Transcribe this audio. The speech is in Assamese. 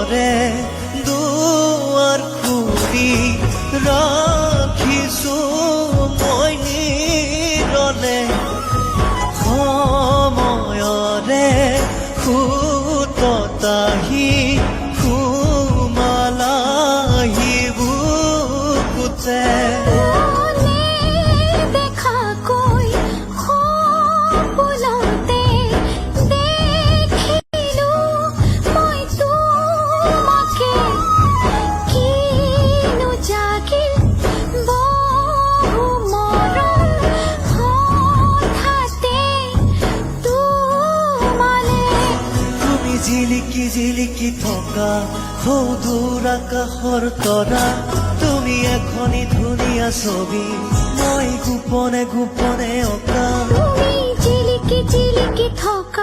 মৰমেৰে দুৱাৰ খুলি ৰাখিছো মই নিৰলে সময়ৰে সুততাহি সুমালাহি বুকুতে জিলিকি জিলিকি থকা সৌদূৰ আকাশৰ তৰা তুমি এখনি ধুনীয়া ছবি মই গোপনে গোপনে অঁকা তুমি জিলিকি জিলিকি থকা